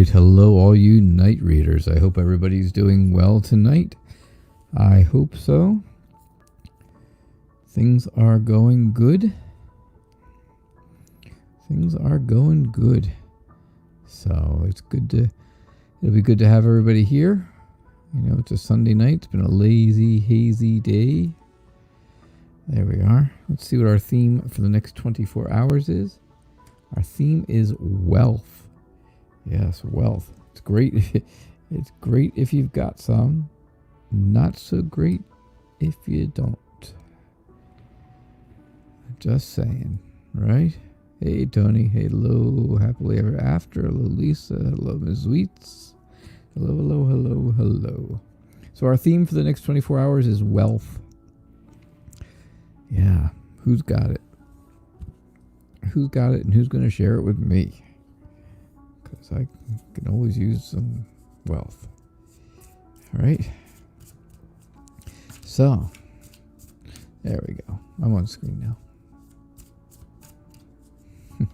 right, hello all you night readers. I hope everybody's doing well tonight. I hope so. Things are going good. Things are going good. So it'll be good to have everybody here. You know, it's a Sunday night. It's been a lazy, hazy day. There we are. Let's see what our theme for the next 24 hours is. Our theme is wealth. Yes, wealth. It's great. It's great if you've got some. Not so great if you don't. Just saying, right? Hey, Tony. Hello, happily ever after. Hello, Lisa. Hello, Ms. Weets. Hello, hello, hello, hello. So our theme for the next 24 hours is wealth. Yeah, who's got it? Who's got it and who's going to share it with me? Because I can always use some wealth. All right. So, there we go. I'm on screen now. All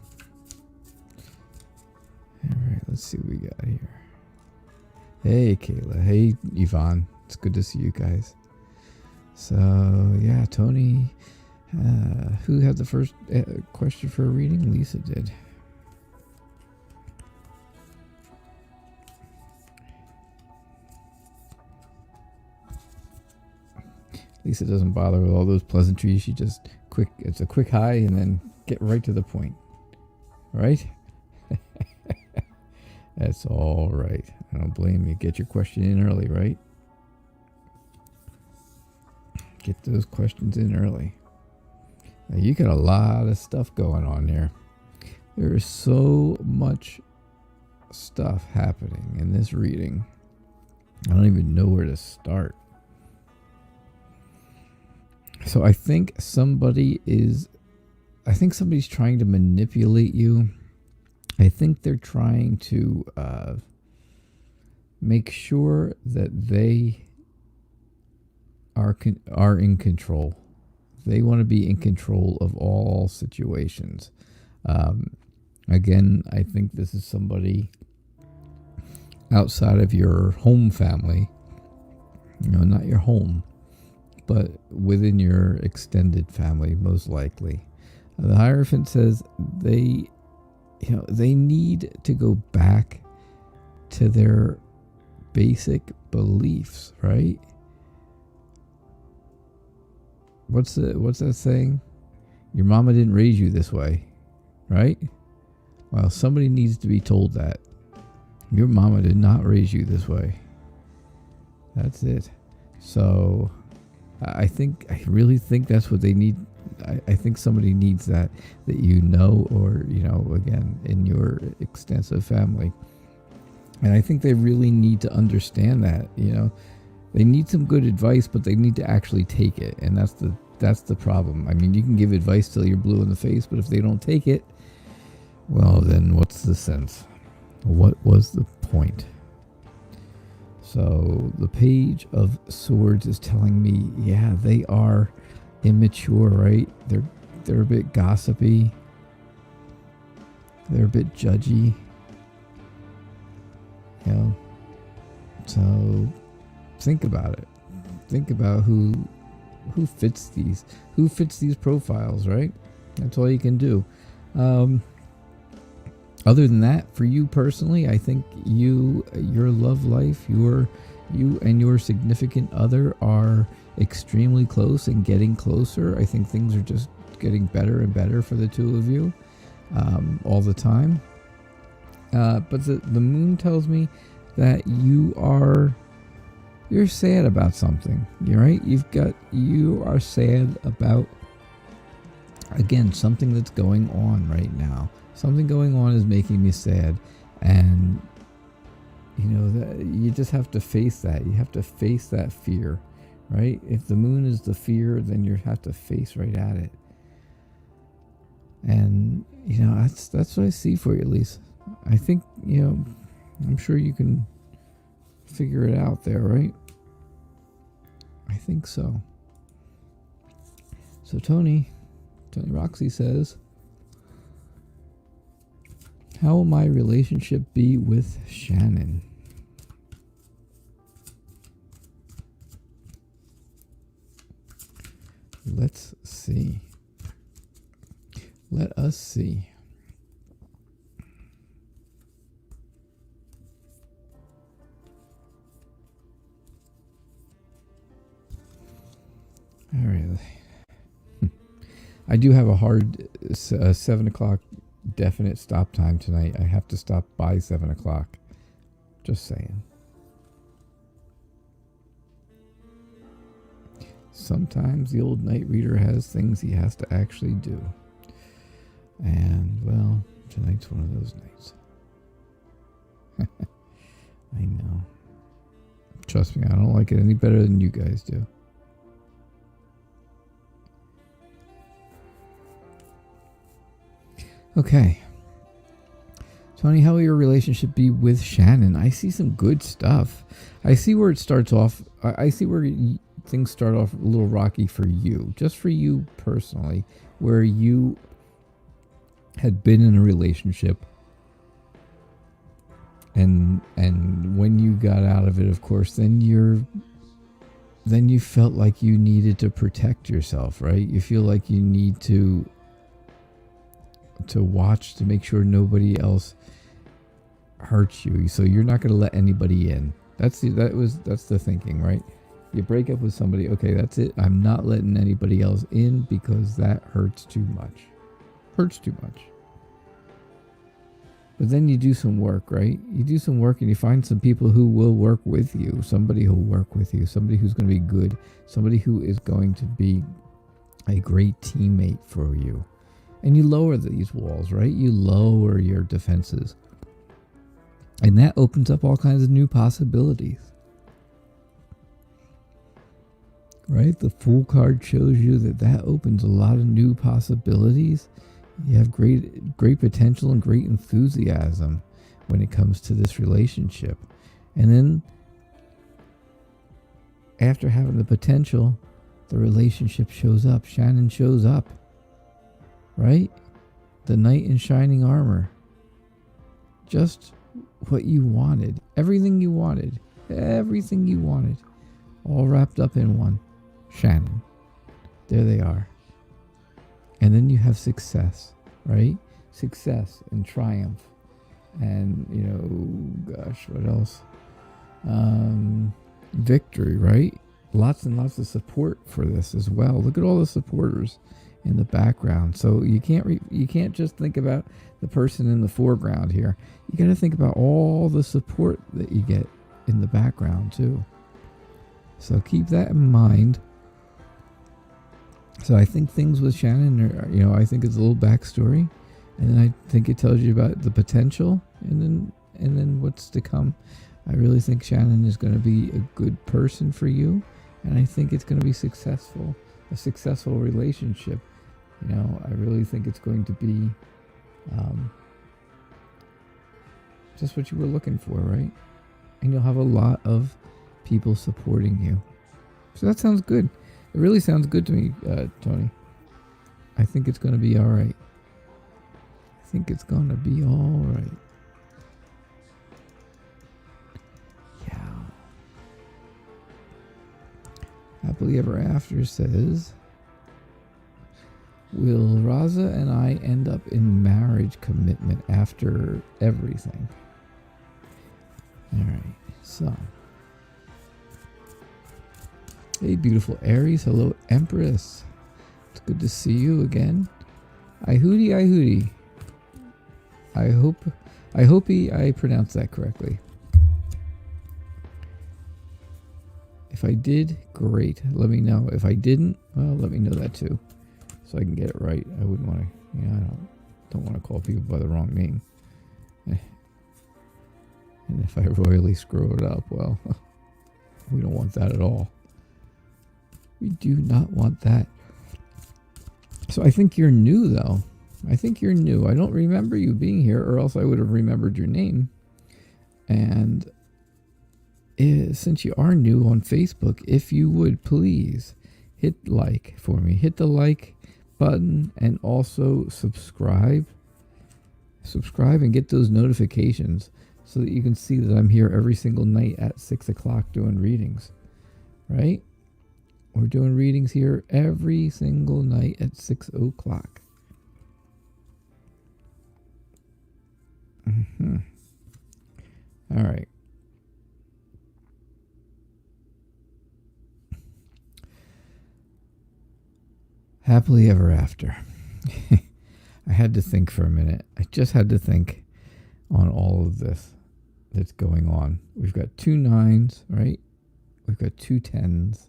right, let's see what we got here. Hey, Kayla. Hey, Yvonne. It's good to see you guys. So, yeah, Tony. Who had the first question for a reading? Lisa did. Lisa doesn't bother with all those pleasantries. She just it's a quick hi and then get right to the point. Right? That's all right. I don't blame you. Get your question in early, right? Get those questions in early. Now, you got a lot of stuff going on there. There is so much stuff happening in this reading. I don't even know where to start. So I think somebody's trying to manipulate you. I think they're trying to make sure that they are in control. They want to be in control of all situations. Again, I think this is somebody outside of your home family. You know, not your home, but within your extended family, most likely. The Hierophant says they need to go back to their basic beliefs, right? What's that saying? Your mama didn't raise you this way, right? Well, somebody needs to be told that. Your mama did not raise you this way. That's it. So I really think that's what they need. I think somebody needs that you know, or, you know, again, in your extensive family. And I think they really need to understand that, you know. They need some good advice, but they need to actually take it. And that's the problem. I mean, you can give advice till you're blue in the face, but if they don't take it, well, then what's the sense? What was the point? So the Page of Swords is telling me, yeah, they are immature, right? They're a bit gossipy. They're a bit judgy. You know. So think about it. Think about who fits these profiles, right? That's all you can do. Other than that, for you personally, I think your love life, you and your significant other are extremely close and getting closer. I think things are just getting better and better for the two of you all the time. But the moon tells me that you're sad about something. You're right. You are sad about, again, something that's going on right now. Something going on is making me sad, and you know that you just have to face that. You have to face that fear, right? If the moon is the fear, then you have to face right at it. And you know, that's what I see for you, Lisa. I think, you know, I'm sure you can figure it out there, right? I think so. So Tony Roxy says, How will my relationship be with Shannon? Let's see. Let us see. All right. I do have a hard 7 o'clock definite stop time tonight. I have to stop by 7 o'clock. Just saying. Sometimes the old night reader has things he has to actually do. And, well, tonight's one of those nights. I know. Trust me, I don't like it any better than you guys do. Okay. Tony, how will your relationship be with Shannon? I see some good stuff. I see where it starts off. I see where things start off a little rocky for you. Just for you personally. Where you had been in a relationship. And when you got out of it, of course, then you felt like you needed to protect yourself, right? You feel like you need to watch to make sure nobody else hurts you. So you're not going to let anybody in. That's the thinking, right? You break up with somebody, okay, that's it. I'm not letting anybody else in because that hurts too much. Hurts too much. But then you do some work, right? You do some work and you find some people who will work with you. Somebody who'll work with you. Somebody who's going to be good. Somebody who is going to be a great teammate for you. And you lower these walls, right? You lower your defenses. And that opens up all kinds of new possibilities. Right? The Fool card shows you that opens a lot of new possibilities. You have great potential and great enthusiasm when it comes to this relationship. And then after having the potential, the relationship shows up. Shannon shows up. Right? The knight in shining armor. Just what you wanted. Everything you wanted. Everything you wanted. All wrapped up in one. Shannon. There they are. And then you have success, right? Success and triumph. And, gosh, what else? Victory, right? Lots and lots of support for this as well. Look at all the supporters in the background. So you can't just think about the person in the foreground here. You got to think about all the support that you get in the background too. So keep that in mind. So I think things with Shannon are, I think it's a little backstory, and then I think it tells you about the potential, and then what's to come. I really think Shannon is going to be a good person for you, and I think it's going to be successful, a successful relationship. I really think it's going to be just what you were looking for, right? And you'll have a lot of people supporting you. So that sounds good. It really sounds good to me, Tony. I think it's going to be all right. I think it's going to be all right. Yeah. Happily Ever After says, will Raza and I end up in marriage commitment after everything? All right, so. Hey, beautiful Aries. Hello, Empress. It's good to see you again. I hootie. I hope I pronounced that correctly. If I did, great. Let me know. If I didn't, well, let me know that too, so I can get it right. I wouldn't want to. I don't want to call people by the wrong name. And if I royally screw it up, well, we don't want that at all. We do not want that. So I think you're new, though. I think you're new. I don't remember you being here, or else I would have remembered your name. And since you are new on Facebook, if you would please hit like for me. Hit the like button and also subscribe Subscribe and get those notifications so that you can see that I'm here every single night at 6 o'clock doing readings, right? We're doing readings here every single night at 6 o'clock. All right. Happily ever after. I had to think for a minute. I just had to think on all of this that's going on. We've got 2 9s, right? We've got 2 10s.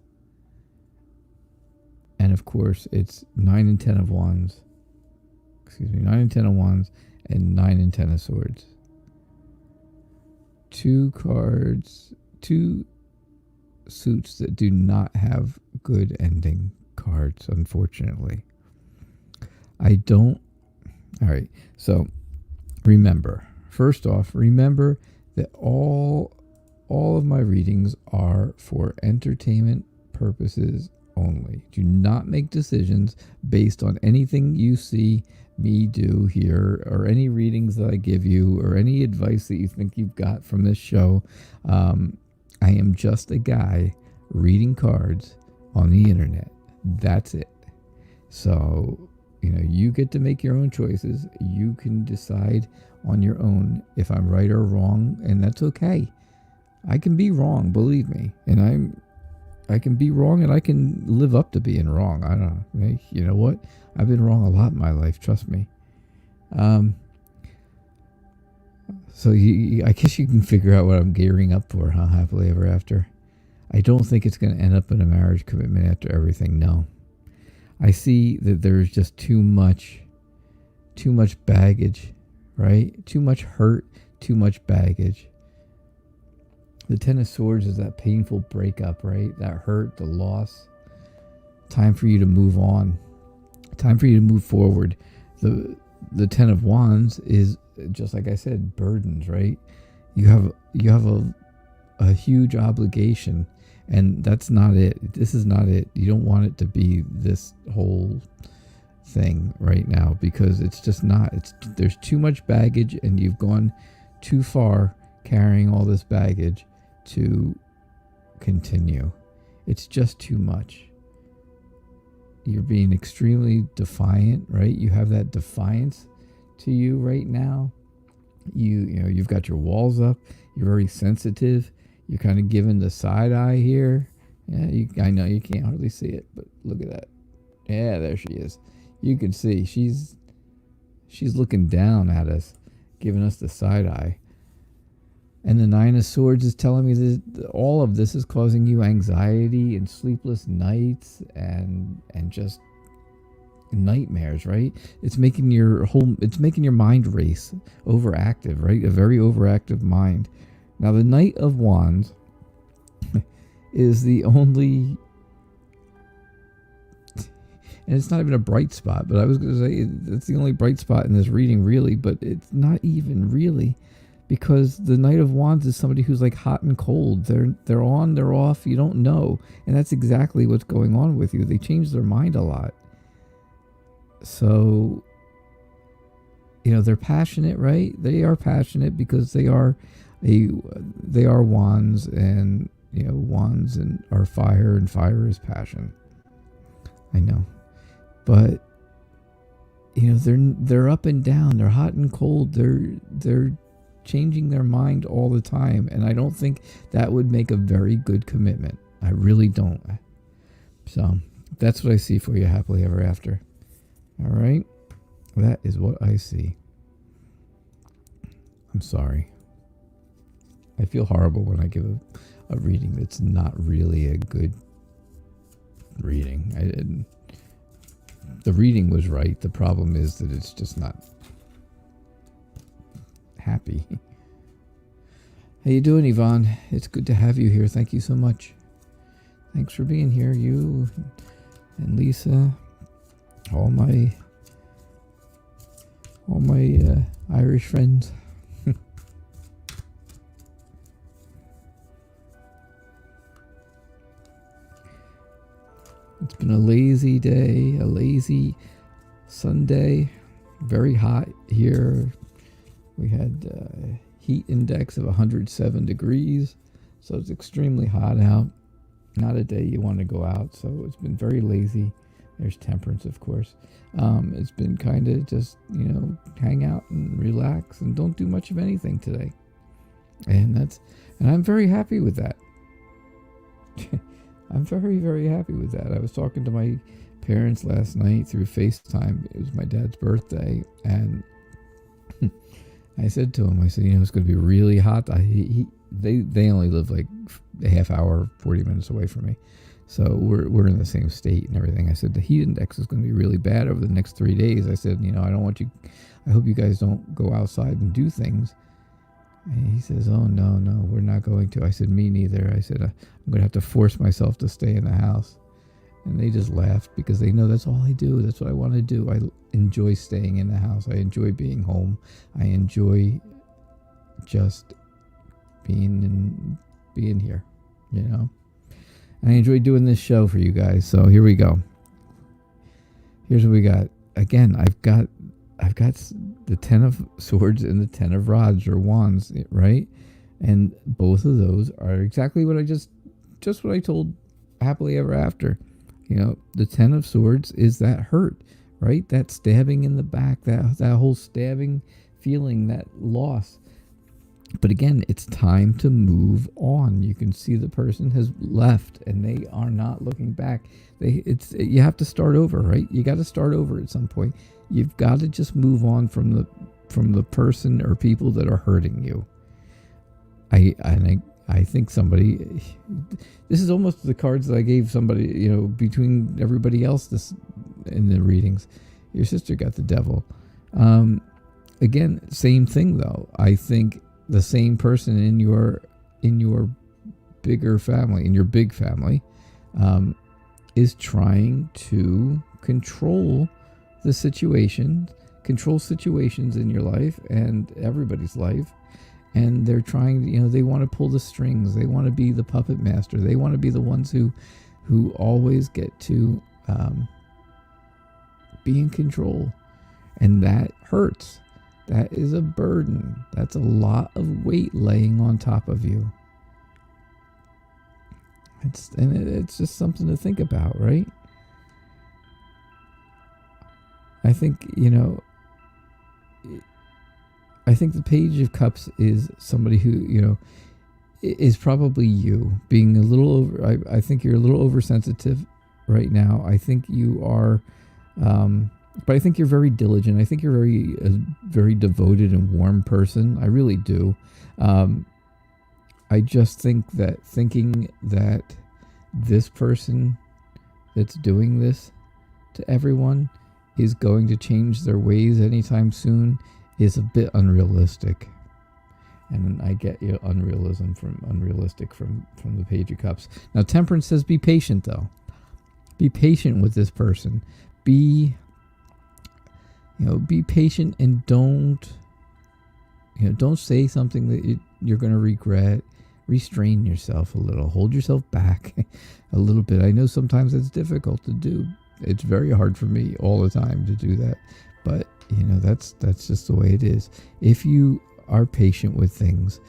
And of course, it's 9 and 10 of wands. 9 and 10 of wands and 9 and 10 of swords. 2 cards, 2 suits that do not have good ending cards, unfortunately. All right, so remember, first off, remember that all of my readings are for entertainment purposes only. Do not make decisions based on anything you see me do here or any readings that I give you or any advice that you think you've got from this show. I am just a guy reading cards on the internet. That's it. So, you get to make your own choices. You can decide on your own if I'm right or wrong, and that's okay. I can be wrong, believe me. And I can be wrong and I can live up to being wrong. I don't know. Hey, you know what? I've been wrong a lot in my life, trust me. So I guess you can figure out what I'm gearing up for, huh? Happily ever after. I don't think it's going to end up in a marriage commitment after everything. No. I see that there's just too much baggage, right? Too much hurt, too much baggage. The 10 of Swords is that painful breakup, right? That hurt, the loss. Time for you to move on. Time for you to move forward. The 10 of Wands is, just like I said, burdens, right? You have a huge obligation, and that's not it. This is not it. You don't want it to be this whole thing right now, because it's just not. There's too much baggage, and you've gone too far carrying all this baggage to continue. It's just too much. You're being extremely defiant, right? You have that defiance to you right now. You've got your walls up. You're very sensitive. You're kind of giving the side eye here. Yeah, I know you can't hardly see it, but look at that. Yeah, there she is. You can see she's looking down at us, giving us the side eye. And the 9 of Swords is telling me that all of this is causing you anxiety and sleepless nights and just nightmares, right? It's making your mind race, overactive, right? A very overactive mind. Now the Knight of Wands is the only, and it's not even a bright spot, but I was going to say it's the only bright spot in this reading, really, but it's not even really, because the Knight of Wands is somebody who's like hot and cold. They're on, they're off, you don't know. And that's exactly what's going on with you. They change their mind a lot. So, they're passionate, right? They are passionate because they are wands, and wands and are fire, and fire is passion. I know. But they're up and down, they're hot and cold, they're changing their mind all the time, and I don't think that would make a very good commitment. I really don't. So that's what I see for you, happily ever after. All right, that is what I see. I'm sorry. I feel horrible when I give a reading that's not really a good reading. The reading was right. The problem is that it's just not happy. How you doing, Yvonne? It's good to have you here. Thank you so much. Thanks for being here, you and Lisa, all my Irish friends. It's been a lazy day, a lazy Sunday. Very hot here. We had heat index of 107 degrees, so it's extremely hot out. Not a day you want to go out, so it's been very lazy. There's temperance, of course. It's been kind of just, hang out and relax and don't do much of anything today. And I'm very happy with that. I'm very, very happy with that. I was talking to my parents last night through FaceTime. It was my dad's birthday, and I said to him, it's going to be really hot. They only live like a half hour, 40 minutes away from me. So we're in the same state and everything. I said, the heat index is going to be really bad over the next 3 days. I said, I hope you guys don't go outside and do things. And he says, oh, no, we're not going to. I said, me neither. I said, I'm going to have to force myself to stay in the house. And they just laughed because they know that's all I do. That's what I want to do. I enjoy staying in the house. I enjoy being home. I enjoy just being here, And I enjoy doing this show for you guys. So here we go. Here's what we got. Again, I've got the 10 of swords and the 10 of rods or wands, right? And both of those are exactly what I just what I told happily ever after. The 10 of swords is that hurt, right? That stabbing in the back, that whole stabbing feeling, that loss. But again, it's time to move on. You can see the person has left and they are not looking back. You have to start over, right? You got to start over at some point. You've got to just move on from the person or people that are hurting you. I think somebody, this is almost the cards that I gave somebody, between everybody else in the readings. Your sister got the devil. Again, same thing though. I think the same person in your bigger family, in your big family, is trying to control the situation, control situations in your life and everybody's life. And they're trying, they want to pull the strings. They want to be the puppet master. They want to be the ones who always get to be in control. And that hurts. That is a burden. That's a lot of weight laying on top of you. It's just something to think about, right? I think, I think the Page of Cups is somebody who, is probably you being a little over. I think you're a little oversensitive right now. I think you are, but I think you're very diligent. I think you're a very devoted and warm person. I really do. I just think that thinking that this person that's doing this to everyone is going to change their ways anytime soon is a bit unrealistic. And I get you unrealistic from the Page of Cups. Now Temperance says be patient though. Be patient with this person. Be patient and don't say something that you're going to regret. Restrain yourself a little. Hold yourself back a little bit. I know sometimes it's difficult to do. It's very hard for me all the time to do that. But, that's just the way it is. If you are patient with things,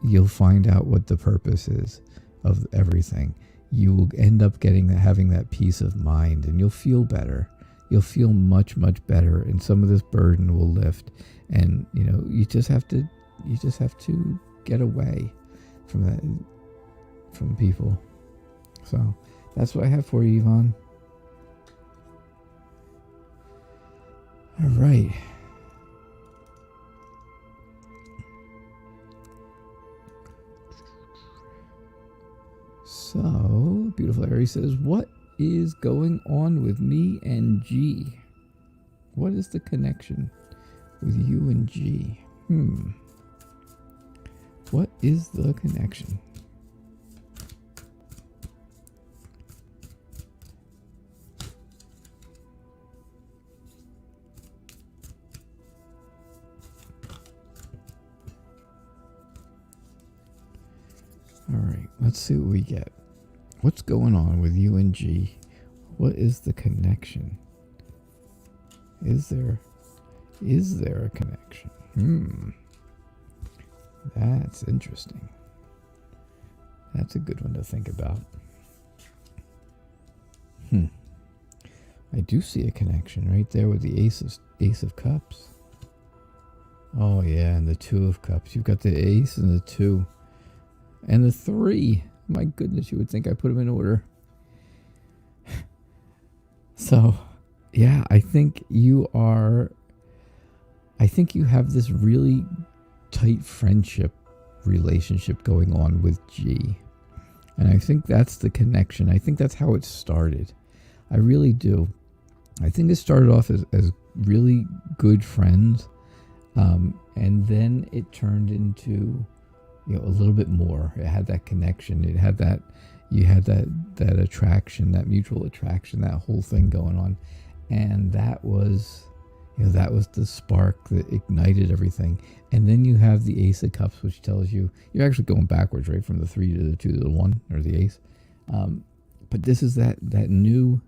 you'll find out what the purpose is of everything. You will end up having that peace of mind, and you'll feel better. You'll feel much, much better, and some of this burden will lift. And, you just have to get away from that, from people. So that's what I have for you, Yvonne. All right. So, Beautiful Aries says, what is going on with me and G? What is the connection with you and G? What is the connection? All right, let's see what we get. What's going on with you and G? What is the connection? Is there a connection? That's interesting. That's a good one to think about. I do see a connection right there with the Ace of Cups. Oh yeah, and the Two of Cups. You've got the Ace and the Two. And the 3. My goodness, you would think I put them in order. So, yeah, I think you have this really tight friendship relationship going on with G. And I think that's the connection. I think that's how it started. I really do. I think it started off as really good friends. And then it turned into, a little bit more. It had that connection. It had that, you had that attraction, that mutual attraction, that whole thing going on. And that was, that was the spark that ignited everything. And then you have the Ace of Cups, which tells you, you're actually going backwards, right? From the 3 to the 2 to the 1, or the Ace. But this is that new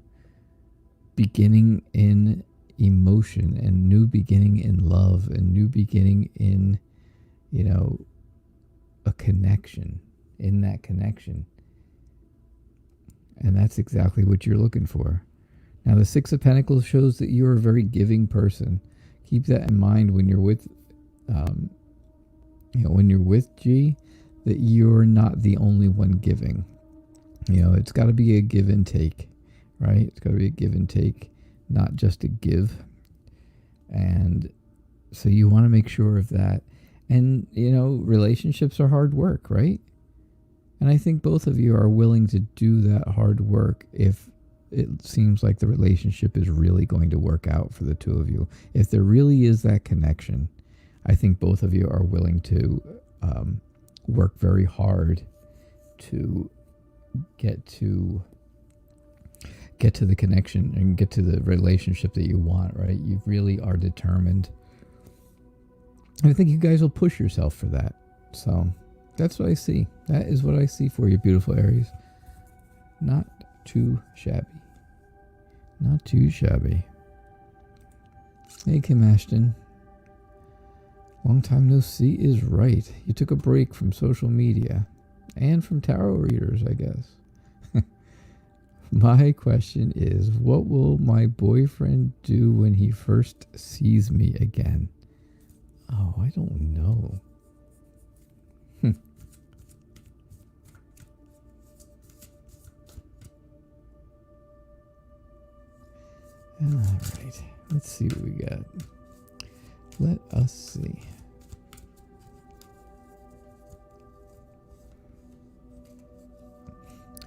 beginning in emotion, and new beginning in love, and new beginning in, a connection, in that connection. And that's exactly what you're looking for. Now, the 6 of Pentacles shows that you're a very giving person. Keep that in mind when you're with, when you're with G, that you're not the only one giving. It's got to be a give and take, right? It's got to be a give and take, not just a give. And so you want to make sure of that. And, relationships are hard work, right? And I think both of you are willing to do that hard work if it seems like the relationship is really going to work out for the two of you. If there really is that connection, I think both of you are willing to work very hard to get to the connection and get to the relationship that you want, right? You really are determined. And I think you guys will push yourself for that. So that's what I see. That is what I see for you, beautiful Aries. Not too shabby. Not too shabby. Hey, Kim Ashton. Long time no see is right. You took a break from social media and from tarot readers, I guess. My question is, what will my boyfriend do when he first sees me again? Oh, I don't know. All right, let's see what we got. Let us see.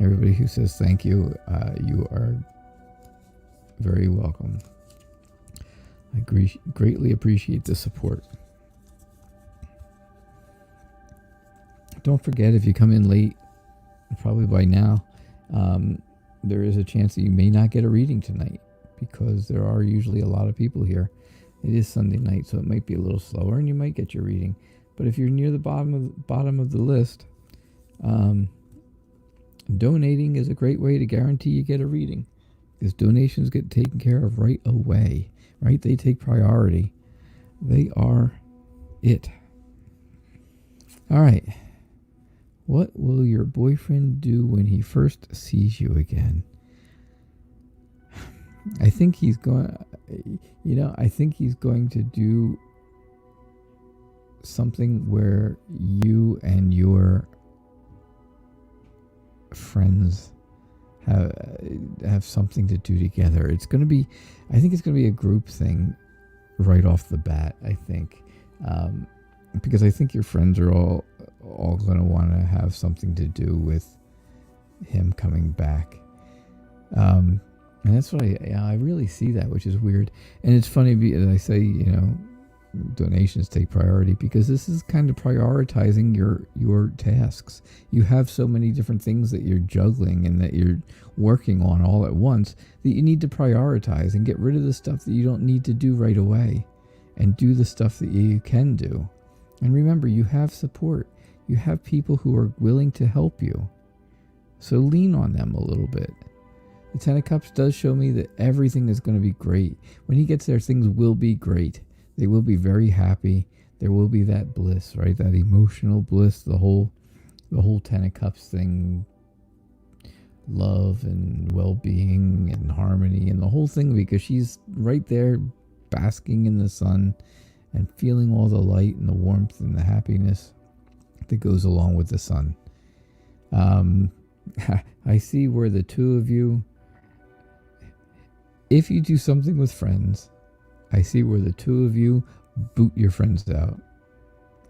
Everybody who says thank you, you are very welcome. I greatly appreciate the support. Don't forget, if you come in late, probably by now, there is a chance that you may not get a reading tonight, because there are usually a lot of people here. It is Sunday night, so it might be a little slower, and you might get your reading. But if you're near the bottom of the list, donating is a great way to guarantee you get a reading, because donations get taken care of right away, right? They take priority. They are it. All right. What will your boyfriend do when he first sees you again? I think he's going to do something where you and your friends have something to do together. I think it's going to be a group thing right off the bat, I think. Because I think your friends are all going to want to have something to do with him coming back. And that's what I really see that, which is weird. And it's funny because I say, donations take priority, because this is kind of prioritizing your tasks. You have so many different things that you're juggling and that you're working on all at once that you need to prioritize and get rid of the stuff that you don't need to do right away and do the stuff that you can do. And remember, you have support. You have people who are willing to help you. So lean on them a little bit. The Ten of Cups does show me that everything is going to be great. When he gets there, things will be great. They will be very happy. there will be that bliss, right? That emotional bliss, the whole Ten of Cups thing, love and well-being and harmony and the whole thing, because she's right there basking in the sun and feeling all the light and the warmth and the happiness that goes along with the sun. I see where the two of you, if you do something with friends, I see where the two of you boot your friends out.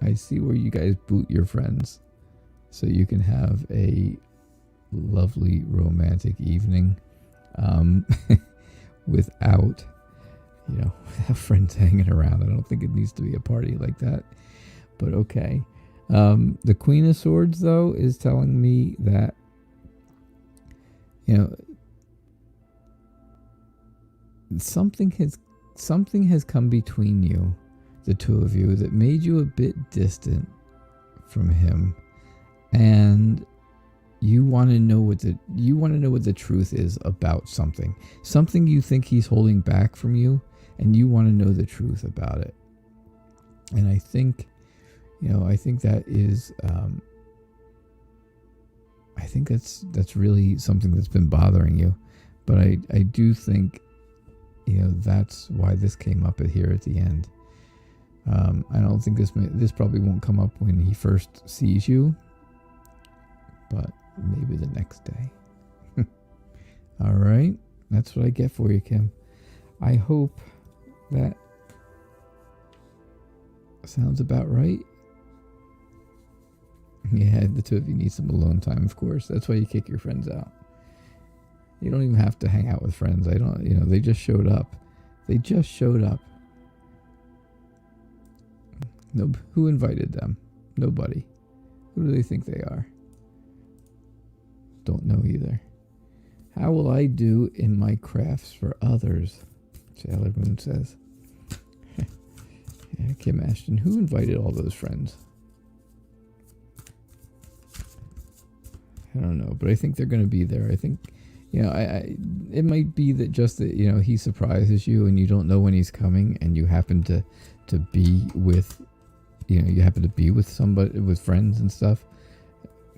I see where you guys boot your friends so you can have a lovely romantic evening without friends hanging around. I don't think it needs to be a party like that, but okay. The Queen of Swords, though, is telling me that something has come between you, the two of you, that made you a bit distant from him, and you want to know what the truth is about something you think he's holding back from you, and you want to know the truth about it. And I think that is I think that's really something that's been bothering you. But I do think that's why this came up here at the end. I don't think this probably won't come up when he first sees you, but maybe the next day. All right, that's what I get for you, Kim. I hope that sounds about right. Yeah, the two of you need some alone time, of course. That's why you kick your friends out. You don't even have to hang out with friends. They just showed up. No, who invited them? Nobody. Who do they think they are? Don't know either. How will I do in my crafts for others? Sailor Moon says. Yeah, Kim Ashton, who invited all those friends? I don't know, but I think they're going to be there. I think, it might be that just that, he surprises you and you don't know when he's coming, and you happen to be with, somebody, with friends and stuff,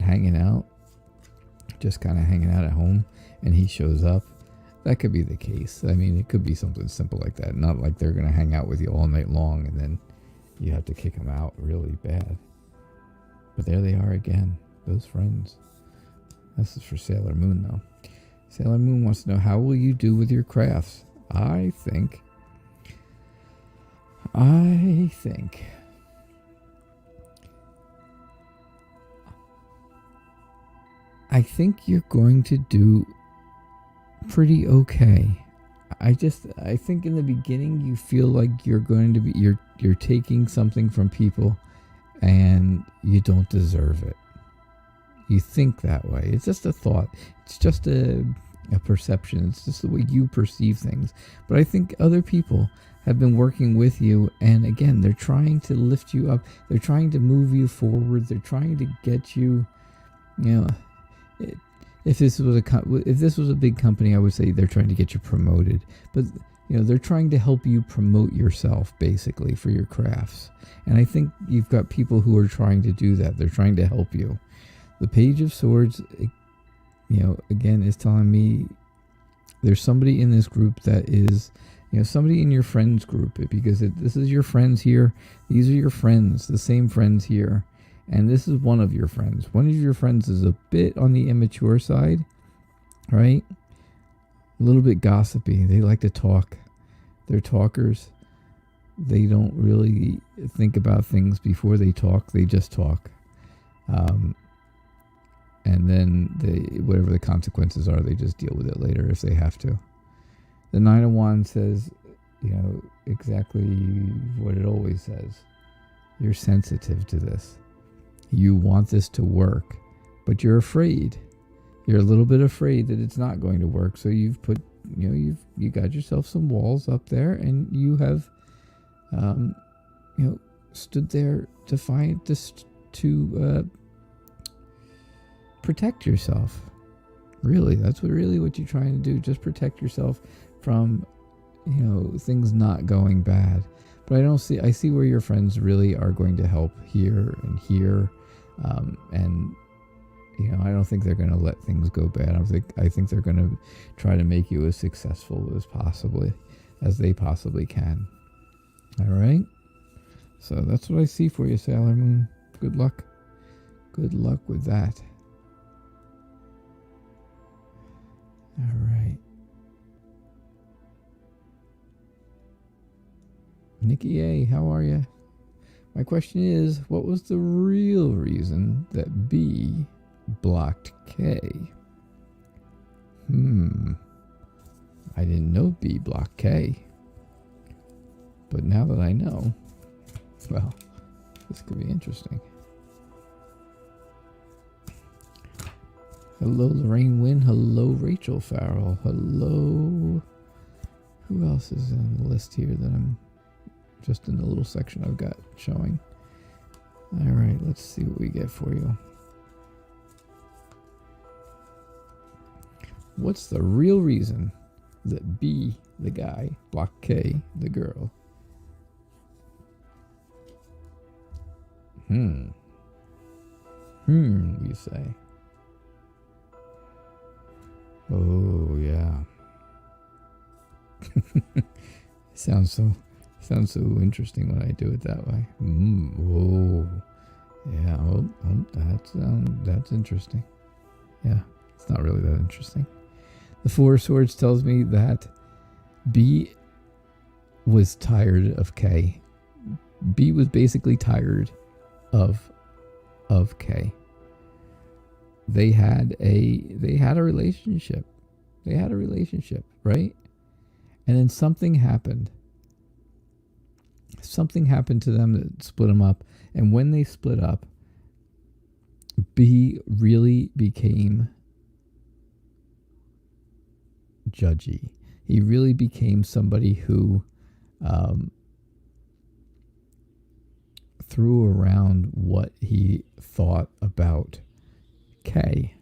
hanging out, just kind of hanging out at home, and he shows up. That could be the case. I mean, it could be something simple like that. Not like they're going to hang out with you all night long and then you have to kick them out really bad. But there they are again, those friends. This is for Sailor Moon, though. Sailor Moon wants to know, how will you do with your crafts? I think you're going to do pretty okay. I think in the beginning you feel like you're going to be, you're taking something from people and you don't deserve it. You think that way. It's just a thought. It's just a perception. It's just the way you perceive things. But I think other people have been working with you, and again, they're trying to lift you up. They're trying to move you forward. They're trying to get you, if this was a big company, I would say they're trying to get you promoted. But they're trying to help you promote yourself, basically, for your crafts. And I think you've got people who are trying to do that. They're trying to help you. The Page of Swords, again, is telling me there's somebody in this group that is, somebody in your friends group, because this is your friends here. These are your friends, the same friends here. And this is one of your friends. One of your friends is a bit on the immature side, right? A little bit gossipy. They like to talk. They're talkers. They don't really think about things before they talk. They just talk. And then whatever the consequences are, they just deal with it later if they have to. The Nine of Wands says, exactly what it always says. You're sensitive to this. You want this to work, but you're afraid. You're a little bit afraid that it's not going to work. So you've put, you got yourself some walls up there, and you have, stood there to find this to protect yourself. Really, that's what you're trying to do. Just protect yourself from, things not going bad. But I see where your friends really are going to help here and here. And, you know, I don't think they're going to let things go bad. I think they're going to try to make you as successful as they possibly can. All right? So that's what I see for you, Sailor Moon. Good luck. Good luck with that. All right. Nicky A, how are you? My question is, what was the real reason that B blocked K? I didn't know B blocked K. But now that I know, well, this could be interesting. Hello, Lorraine Wynn. Hello, Rachel Farrell. Hello. Who else is on the list here that I'm just in the little section I've got showing? All right, let's see what we get for you. What's the real reason that B, the guy, blocked K, the girl? You say. Oh, yeah. Sounds so interesting when I do it that way. Oh, yeah. That's interesting. Yeah, it's not really that interesting. The Four of Swords tells me that B was tired of K. B was basically tired of K. They had a relationship. They had a relationship, right? And then something happened. Something happened to them that split them up. And when they split up, B really became judgy. He really became somebody who threw around what he thought about K,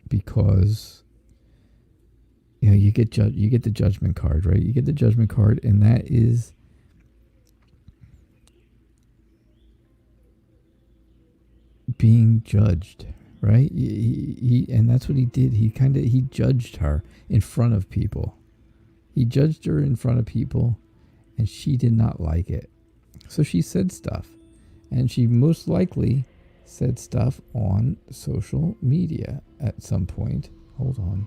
because you know you get the judgment card, right? You get the judgment card, and that is being judged, right? He and that's what he did. He judged her in front of people. He judged her in front of people, and she did not like it. So she said stuff, and she most likely said stuff on social media at some point. Hold on.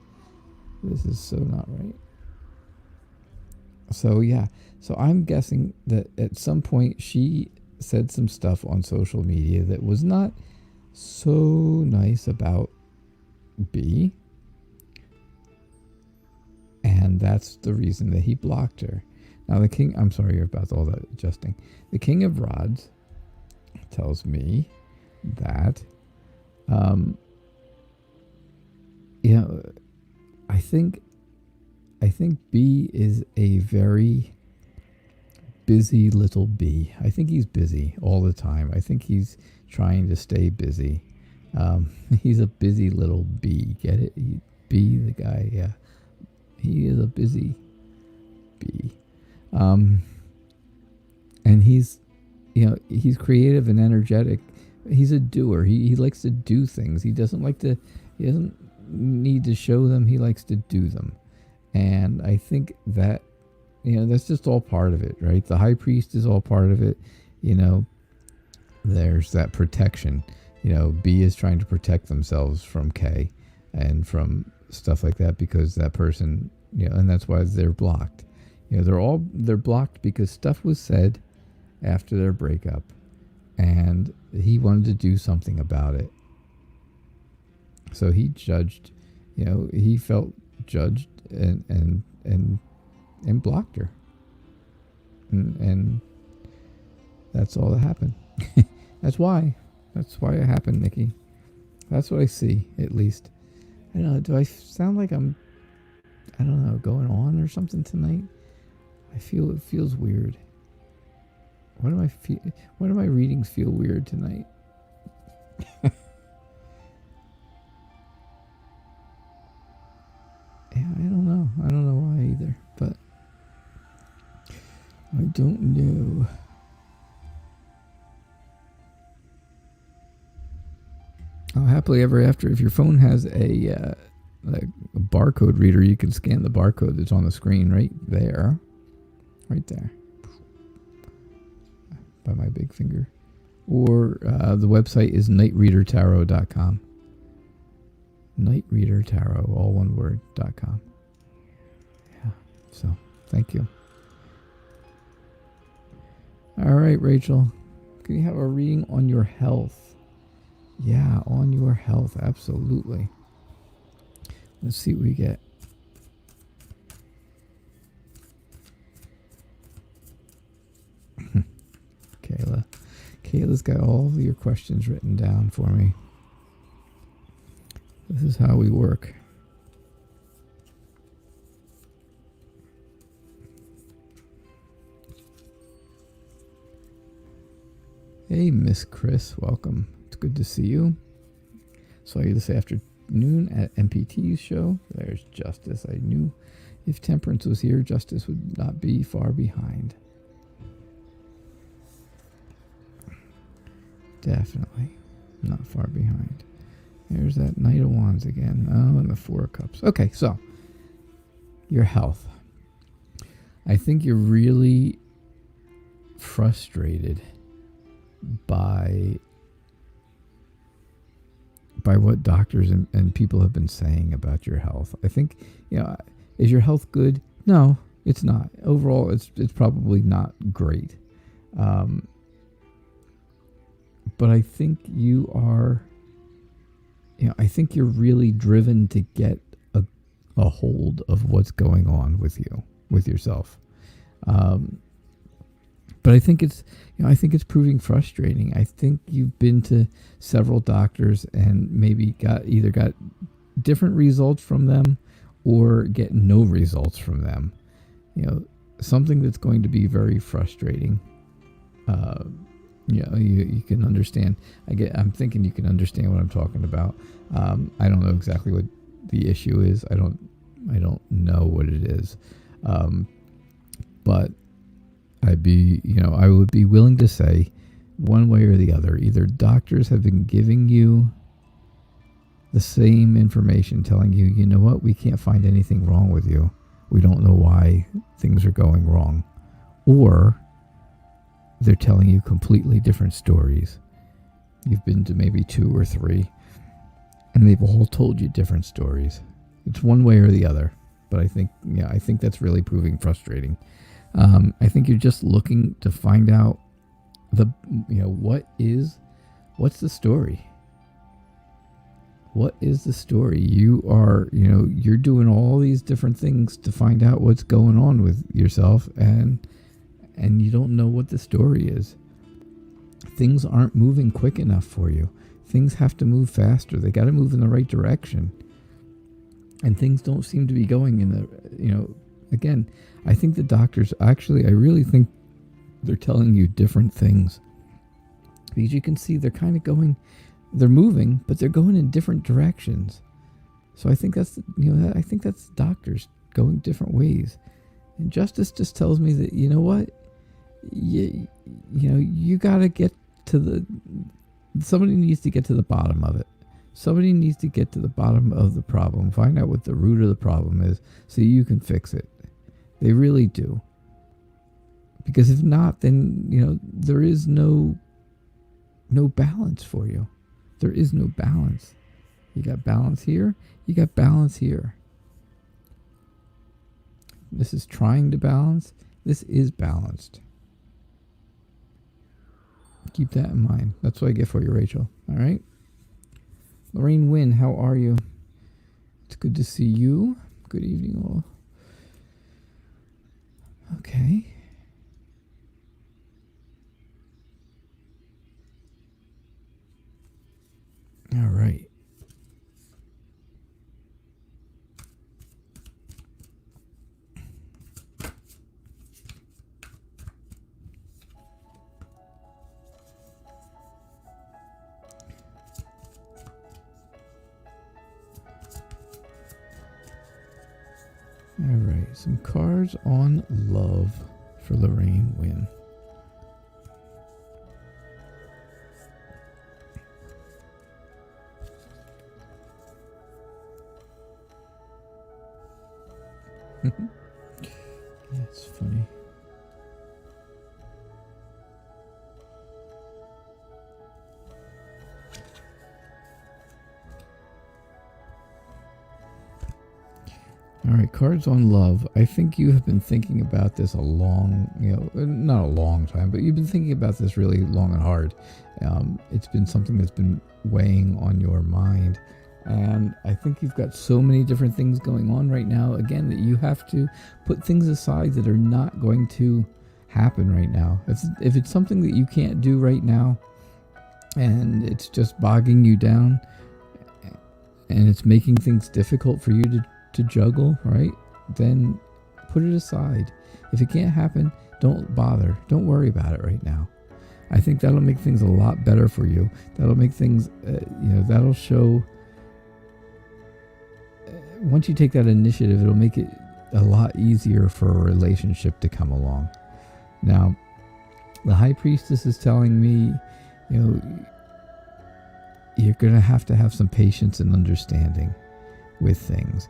This is so not right. So yeah. So I'm guessing that at some point she said some stuff on social media that was not so nice about B. And that's the reason that he blocked her. Now the king, I'm sorry about all that adjusting. The King of Rods tells me that, I think B is a very busy little bee. I think he's busy all the time. I think he's trying to stay busy. He's a busy little bee. Get it? Bee, the guy, yeah. He is a busy bee. And he's creative and energetic. He's a doer. He likes to do things. He doesn't need to show them. He likes to do them. And I think that, that's just all part of it, right? The high priest is all part of it. There's that protection. B is trying to protect themselves from K and from stuff like that because that person, and that's why they're blocked. They're blocked because stuff was said after their breakup and he wanted to do something about it. So he judged, he felt judged and blocked her. And that's all that happened. That's why it happened, Nikki. That's what I see, at least. I don't know, do I sound like I'm, going on or something tonight? I feel it feels weird. Why do my readings feel weird tonight? Yeah, I don't know. I don't know why either. But I don't know. Oh, happily ever after. If your phone has a barcode reader, you can scan the barcode that's on the screen right there. Right there. By my big finger. Or the website is nightreadertarot.com. Nightreadertarot, all one word, .com. Yeah, so thank you. All right, Rachel. Can you have a reading on your health? Yeah, on your health, absolutely. Let's see what we get. Kayla. Kayla's got all of your questions written down for me. This is how we work. Hey, Miss Chris, welcome. It's good to see you. Saw you this afternoon at MPT's show. There's Justice. I knew if Temperance was here, Justice would not be far behind. Definitely not far behind. There's that Knight of Wands again. Oh, and the Four of Cups. Okay, so your health. I think you're really frustrated by what doctors and people have been saying about your health. I think, is your health good? No, it's not. Overall, it's probably not great. But I think you are, I think you're really driven to get a hold of what's going on with you, with yourself. But I think it's proving frustrating. I think you've been to several doctors and maybe got different results from them or get no results from them. Something that's going to be very frustrating. You can understand. I'm thinking you can understand what I'm talking about. I don't know exactly what the issue is. I don't know what it is. But I would be willing to say one way or the other. Either doctors have been giving you the same information, telling you, you know what, we can't find anything wrong with you. We don't know why things are going wrong. Or they're telling you completely different stories. You've been to maybe 2 or 3, and they've all told you different stories. It's one way or the other. But I think that's really proving frustrating. I think you're just looking to find out what's the story? What is the story? You are, you're doing all these different things to find out what's going on with yourself, and you don't know what the story is. Things aren't moving quick enough for you. Things have to move faster. They got to move in the right direction. And things don't seem to be going in the, again, I think the doctors, I really think they're telling you different things. Because you can see they're kind of they're moving, but they're going in different directions. So I think that's, I think that's doctors going different ways. And Justice just tells me that, you know what? You got to get to somebody needs to get to the bottom of it. Somebody needs to get to the bottom of the problem, find out what the root of the problem is so you can fix it. They really do. Because if not, then, there is no balance for you. There is no balance. You got balance here, you got balance here. This is trying to balance. This is balanced. Keep that in mind. That's what I get for you, Rachel. All right? Lorraine Wynn, how are you? It's good to see you. Good evening, all. Okay. All right. All right, some cards on love for Lorraine Wynn. That's funny. All right, cards on love. I think you have been thinking about this a long, not a long time, but you've been thinking about this really long and hard. It's been something that's been weighing on your mind. And I think you've got so many different things going on right now, again, that you have to put things aside that are not going to happen right now. If it's something that you can't do right now, and it's just bogging you down, and it's making things difficult for you to juggle, right? Then put it aside. If it can't happen, don't bother. Don't worry about it right now. I think that'll make things a lot better for you. That'll make things, that'll show... Once you take that initiative, it'll make it a lot easier for a relationship to come along. Now, the High Priestess is telling me, you're going to have some patience and understanding with things.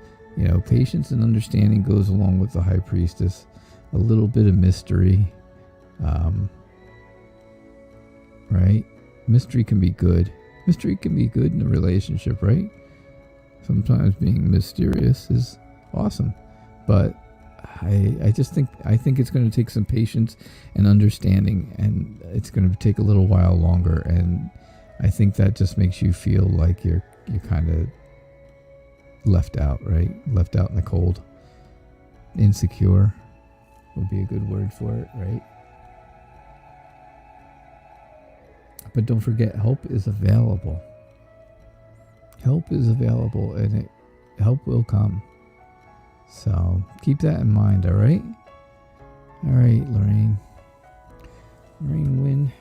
Patience and understanding goes along with the High Priestess. A little bit of mystery. Right? Mystery can be good. Mystery can be good in a relationship, right? Sometimes being mysterious is awesome. But I think it's going to take some patience and understanding, and it's going to take a little while longer, and I think that just makes you feel like you're kind of left out, right? Left out in the cold. Insecure would be a good word for it, right? But don't forget, help is available. Help is available, and help will come. So keep that in mind, all right? All right, Lorraine. Lorraine Wynn,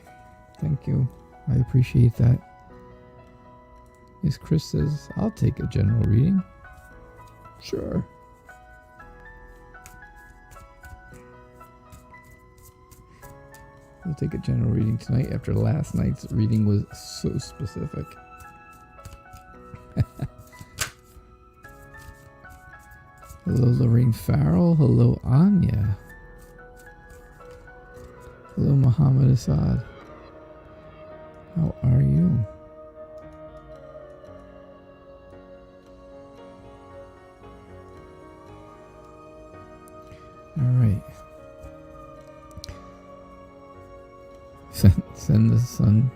thank you. I appreciate that. Miss Chris says, I'll take a general reading. Sure. We'll take a general reading tonight after last night's reading was so specific. Hello, Lorraine Farrell. Hello, Anya. Hello, Muhammad Assad. How are you? All right. Send the sun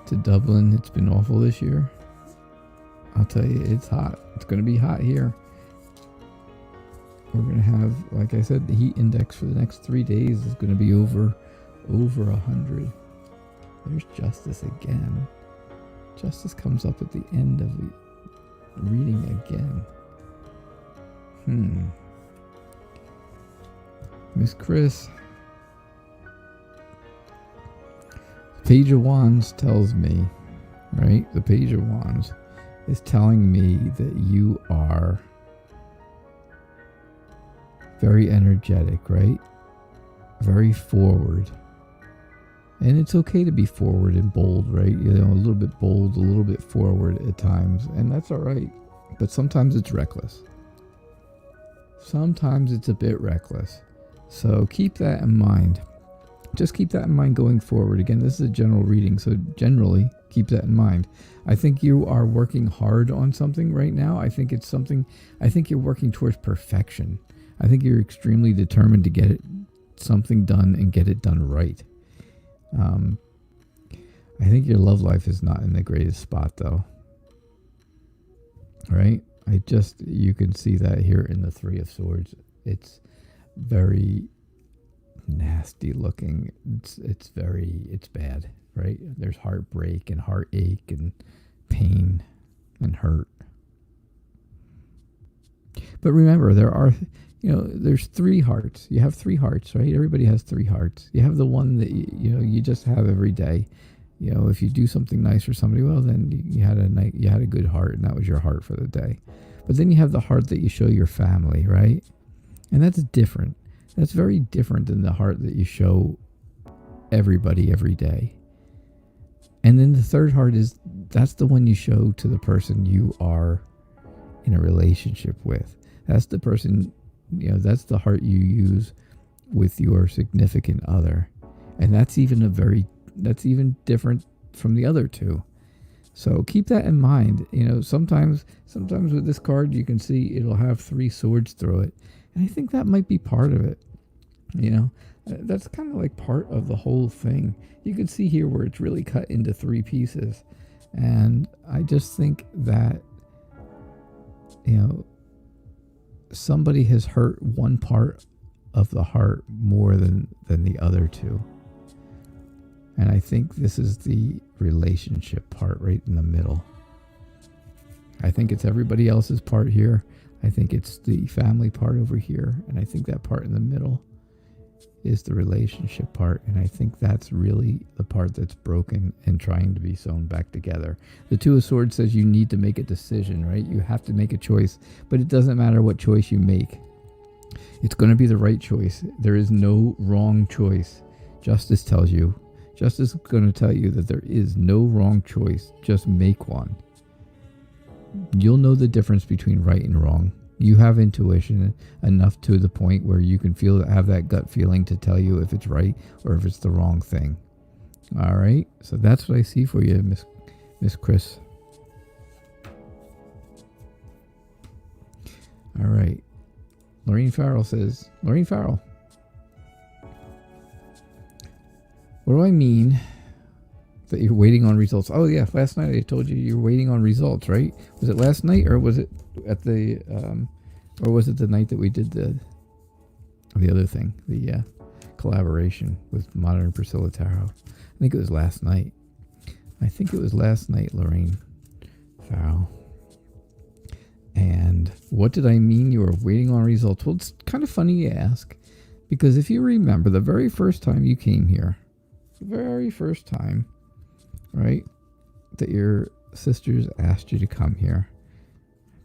to Dublin. It's been awful this year. I'll tell you, it's hot. It's going to be hot here. We're going to have, like I said, the heat index for the next 3 days is going to be over 100. There's Justice again. Justice comes up at the end of the reading again. Miss Chris. Page of Wands tells me, right? The Page of Wands is telling me that you are very energetic, right? Very forward. And it's okay to be forward and bold, right? A little bit bold, a little bit forward at times. And that's all right. But sometimes it's reckless. Sometimes it's a bit reckless. So keep that in mind. Just keep that in mind going forward. Again, this is a general reading, so generally keep that in mind. I think you are working hard on something right now. I think you're working towards perfection. I think you're extremely determined to get something done and get it done right. I think your love life is not in the greatest spot, though. Right? You can see that here in the Three of Swords. It's very nasty looking. It's bad, right? There's heartbreak and heartache and pain and hurt. But remember, there's 3 hearts. You have 3 hearts, right? Everybody has 3 hearts. You have the one that you just have every day. If you do something nice for somebody, well, then you had a good heart, and that was your heart for the day. But then you have the heart that you show your family, right? And that's different. That's very different than the heart that you show everybody every day. And then the third heart is, that's the one you show to the person you are in a relationship with. That's the person, that's the heart you use with your significant other. And that's even different from the other two. So keep that in mind. Sometimes with this card, you can see it'll have 3 swords through it. And I think that might be part of it. That's kind of like part of the whole thing. You can see here where it's really cut into 3 pieces. And I just think that, somebody has hurt one part of the heart more than the other two. And I think this is the relationship part right in the middle. I think it's everybody else's part here. I think it's the family part over here. And I think that part in the middle is the relationship part. And I think that's really the part that's broken and trying to be sewn back together. The Two of Swords says you need to make a decision, right? You have to make a choice, but it doesn't matter what choice you make. It's going to be the right choice. There is no wrong choice. Justice is going to tell you that there is no wrong choice. Just make one. You'll know the difference between right and wrong. You have intuition enough to the point where you can have that gut feeling to tell you if it's right or if it's the wrong thing. All right. So that's what I see for you, Miss Chris. All right. Lorraine Farrell says, Lorraine Farrell, what do I mean that you're waiting on results? Oh yeah, last night I told you were waiting on results, right? Was it last night or was it at the or was it the night that we did the other thing, the collaboration with Modern Priscilla Tarot? I think it was last night. Lorraine Farrell. And what did I mean you were waiting on results? Well, it's kind of funny you ask, because if you remember the very first time you came here, the very first time, right, that your sisters asked you to come here,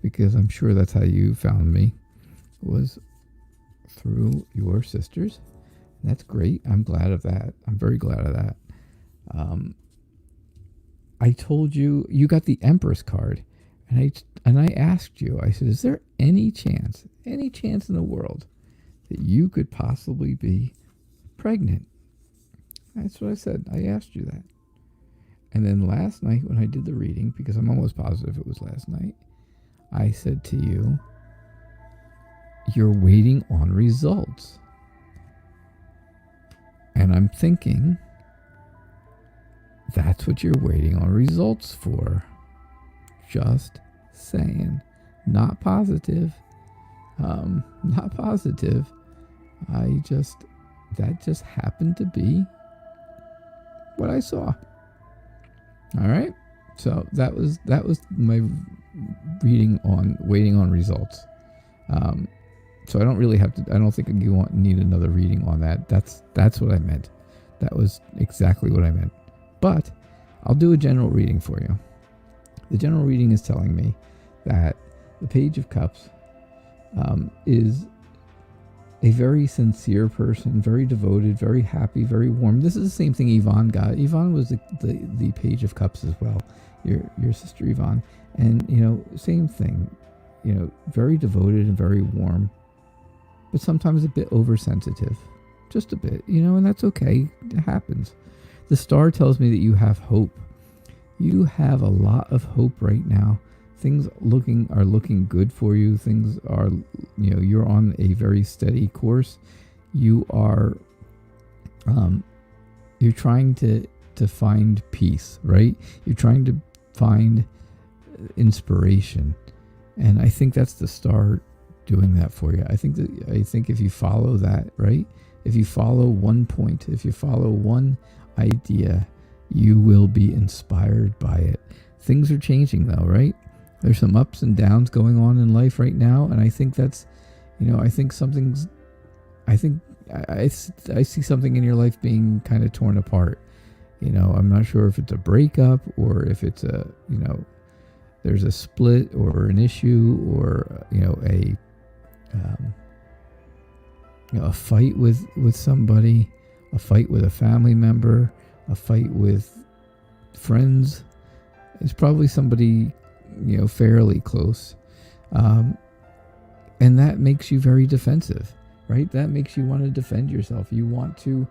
because I'm sure that's how you found me, was through your sisters. That's great. I'm glad of that. I'm very glad of that. I told you got the Empress card, and I asked you, I said, is there any chance in the world that you could possibly be pregnant? That's what I said. I asked you that. And then last night when I did the reading, because I'm almost positive it was last night, I said to you, you're waiting on results. And I'm thinking, that's what you're waiting on results for. Just saying. Not positive. Not positive. That just happened to be what I saw. All right. So that was my reading on waiting on results. So I don't really have to. I don't think you need another reading on that. That's what I meant. That was exactly what I meant. But I'll do a general reading for you. The general reading is telling me that the Page of Cups is a very sincere person, very devoted, very happy, very warm. This is the same thing Yvonne got. Yvonne was the Page of Cups as well, your sister Yvonne. And, same thing, very devoted and very warm, but sometimes a bit oversensitive, just a bit, and that's okay. It happens. The star tells me that you have hope. You have a lot of hope right now. Things are looking good for you. Things are, you're on a very steady course. You are, you're trying to find peace, right? You're trying to find inspiration. And I think that's the star doing that for you. I think if you follow that, right? If you follow one point, if you follow one idea, you will be inspired by it. Things are changing though, right? There's some ups and downs going on in life right now, and I think that's, I see something in your life being kind of torn apart. I'm not sure if it's a breakup or if it's there's a split or an issue or, a fight with somebody, a fight with a family member, a fight with friends. It's probably somebody, fairly close. And that makes you very defensive, right? That makes you want to defend yourself. You want to,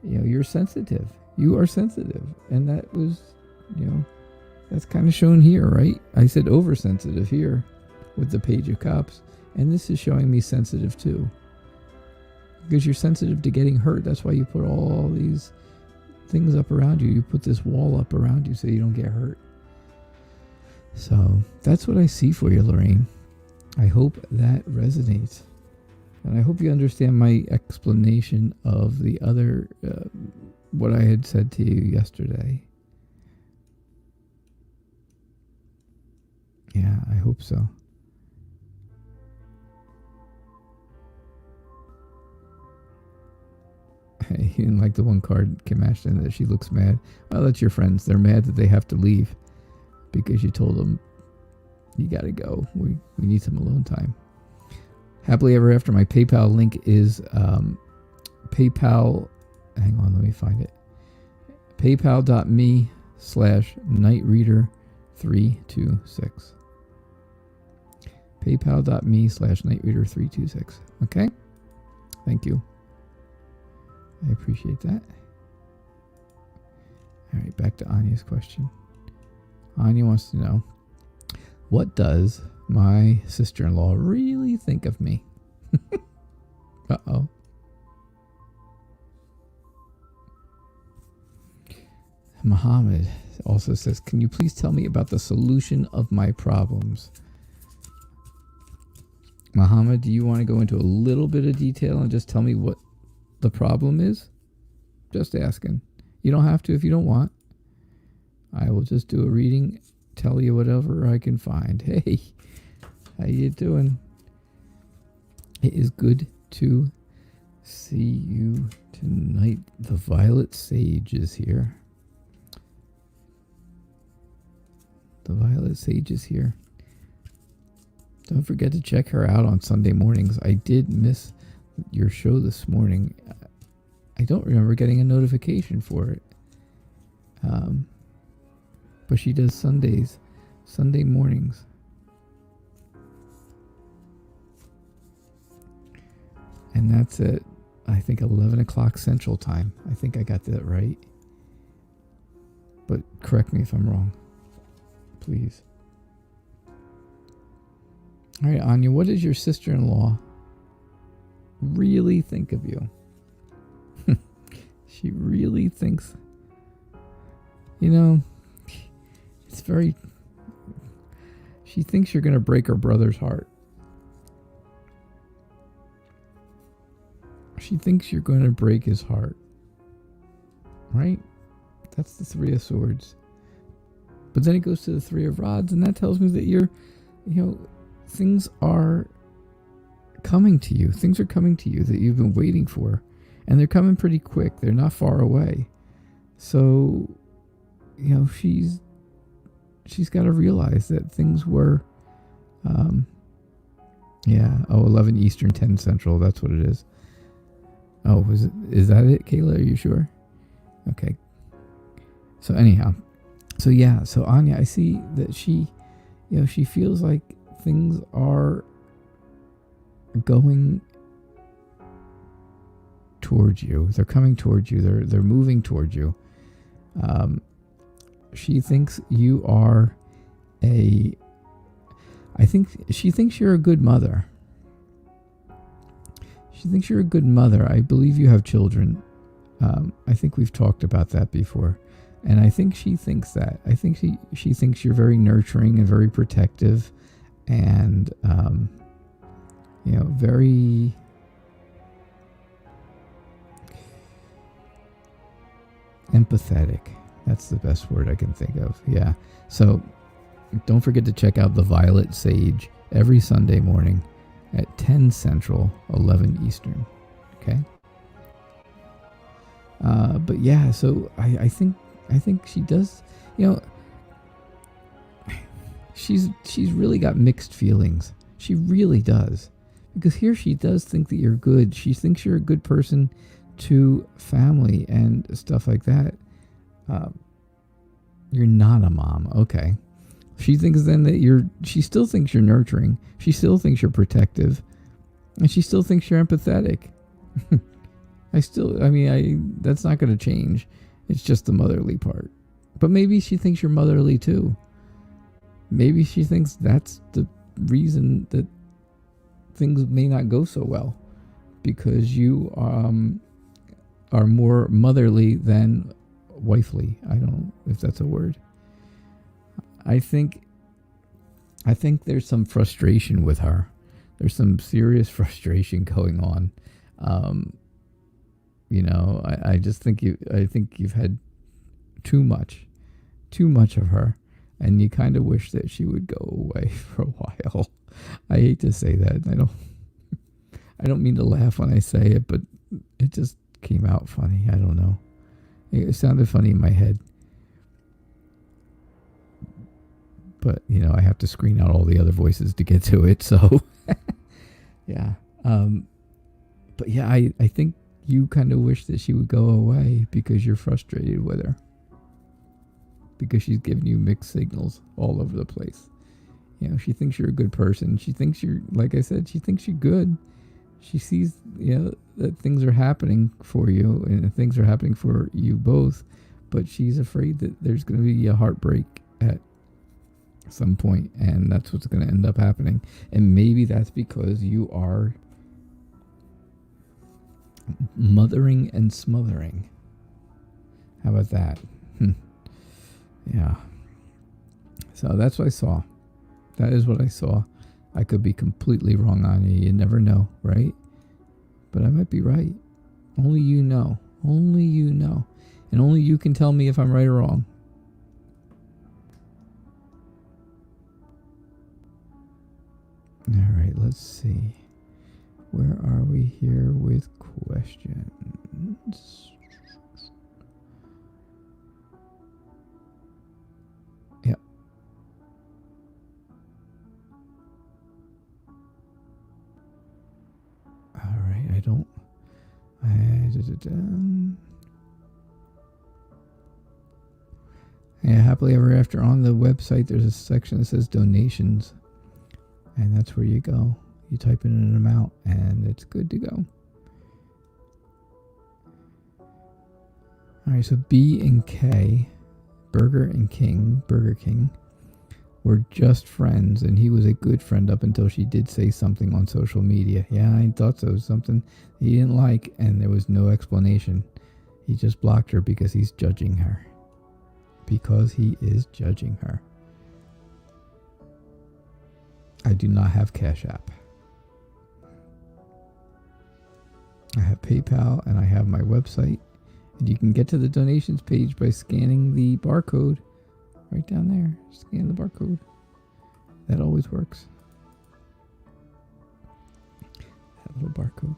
you're sensitive. You are sensitive. And that was, that's kind of shown here, right? I said oversensitive here with the Page of Cups. And this is showing me sensitive too. Because you're sensitive to getting hurt. That's why you put all these things up around you. You put this wall up around you so you don't get hurt. So that's what I see for you, Lorraine. I hope that resonates. And I hope you understand my explanation of the other, what I had said to you yesterday. Yeah, I hope so. You didn't like the one card, Kim Ashton, that she looks mad. Well, that's your friends. They're mad that they have to leave because you told them you got to go. We need some alone time. Happily ever after. My PayPal link is PayPal. Hang on, let me find it. PayPal.me/nightreader326. PayPal.me/nightreader326. Okay? Thank you. I appreciate that. All right, back to Anya's question. Anya wants to know, what does my sister-in-law really think of me? Uh-oh. Muhammad also says, can you please tell me about the solution of my problems? Muhammad, do you want to go into a little bit of detail and just tell me what the problem is? Just asking. You don't have to if you don't want. I will just do a reading, tell you whatever I can find. Hey, how you doing? It is good to see you tonight. The Violet Sage is here. The Violet Sage is here. Don't forget to check her out on Sunday mornings. I did miss your show this morning. I don't remember getting a notification for it. But she does Sunday mornings. And that's at, I think, 11 o'clock Central Time. I think I got that right. But correct me if I'm wrong, please. All right, Anya, what does your sister-in-law really think of you? She really thinks, it's very, she thinks you're going to break her brother's heart. She thinks you're going to break his heart. Right? That's the Three of Swords. But then it goes to the Three of Rods, and that tells me that you're, things are coming to you. Things are coming to you that you've been waiting for. And they're coming pretty quick. They're not far away. So, she's got to realize that things were, 11 Eastern, 10 Central. That's what it is. Oh, is that it, Kayla? Are you sure? Okay. So anyhow, so Anya, I see that she feels like things are going towards you. They're coming towards you. They're moving towards you. She thinks you are she thinks you're a good mother. She thinks you're a good mother. I believe you have children. I think we've talked about that before. And I think she thinks that. I think she thinks you're very nurturing and very protective and, very empathetic. That's the best word I can think of. Yeah. So don't forget to check out the Violet Sage every Sunday morning at 10 Central, 11 Eastern. Okay. But yeah, so I think she does, she's really got mixed feelings. She really does. Because here she does think that you're good. She thinks you're a good person to family and stuff like that. You're not a mom. Okay. She thinks then that she still thinks you're nurturing. She still thinks you're protective. And she still thinks you're empathetic. That's not going to change. It's just the motherly part. But maybe she thinks you're motherly too. Maybe she thinks that's the reason that things may not go so well. Because you are more motherly than wifely. I don't know if that's a word. I think there's some frustration with her. There's some serious frustration going on. I just think you've had too much of her, and you kind of wish that she would go away for a while. I hate to say that. I don't mean to laugh when I say it, but it just came out funny. I don't know. It sounded funny in my head. But, I have to screen out all the other voices to get to it, so yeah. But yeah, I think you kind of wish that she would go away because you're frustrated with her. Because she's giving you mixed signals all over the place. She thinks you're a good person. She thinks like I said, she thinks you're good. She sees, that things are happening for you and things are happening for you both. But she's afraid that there's going to be a heartbreak at some point, and that's what's going to end up happening. And maybe that's because you are mothering and smothering. How about that? Yeah. So that's what I saw. That is what I saw. I could be completely wrong on you. You never know, right? But I might be right. Only you know. Only you know. And only you can tell me if I'm right or wrong. All right, let's see. Where are we here with questions? Yep. All right, Yeah, happily ever after. On the website, there's a section that says donations. And that's where you go. You type in an amount, and it's good to go. All right, so B and K, Burger King, were just friends, and he was a good friend up until she did say something on social media. Yeah, I thought so. Something he didn't like, and there was no explanation. He just blocked her because he's judging her. Because he is judging her. I do not have Cash App. I have PayPal and I have my website. And you can get to the donations page by scanning the barcode right down there. Scan the barcode. That always works. That little barcode